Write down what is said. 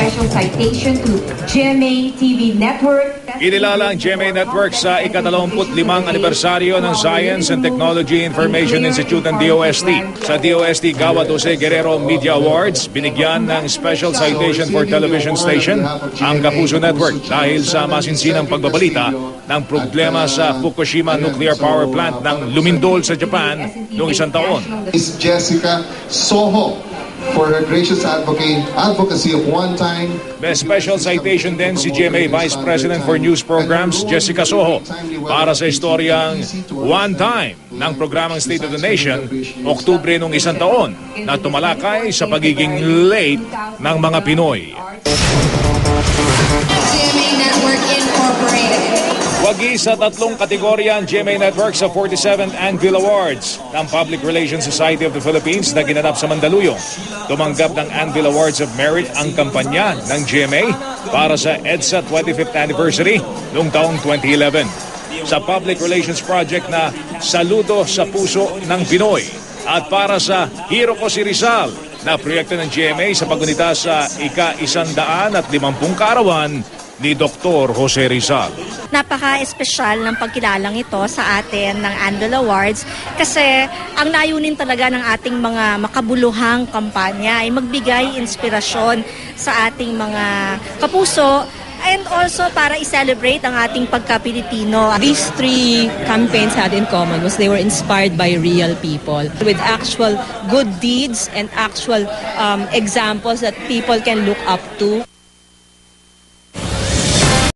special citation to GMA TV Network. Kinilala ang GMA Network sa ika-25 anibersaryo ng Science and Technology Information Institute ng DOST. Sa DOST Gawad Jose Guerrero Media Awards, binigyan ng Special Citation for Television Station ang Kapuso Network dahil sa masinsinang pagbabalita ng problema sa Fukushima Nuclear Power Plant ng lumindol sa Japan noong isang taon. Is Jessica Soho for her gracious advocacy of one-time. May special citation din si GMA Vice President for News Programs, Jessica Soho, para sa istoryang One Time ng programang State of the Nation, Oktubre nung isang taon, na tumalakay sa pagiging late ng mga Pinoy. GMA Network Incorporated. Wagi sa 3 kategorya ang GMA Network sa 47th Anvil Awards ng Public Relations Society of the Philippines na ginanap sa Mandaluyong. Tumanggap ng Anvil Awards of Merit ang kampanya ng GMA para sa EDSA 25th Anniversary noong taong 2011. Sa Public Relations Project na Saludo sa Puso ng Pinoy at para sa Hero Ko si Rizal na proyekto ng GMA sa paggunita sa ika-150 kaarawan ni Dr. Jose Rizal. Napaka-espesyal ng pagkilalang ito sa atin ng Anvil Awards kasi ang layunin talaga ng ating mga makabuluhang kampanya ay magbigay inspirasyon sa ating mga kapuso and also para i-celebrate ang ating pagka-Pilipino. These 3 campaigns had in common was they were inspired by real people with actual good deeds and actual examples that people can look up to.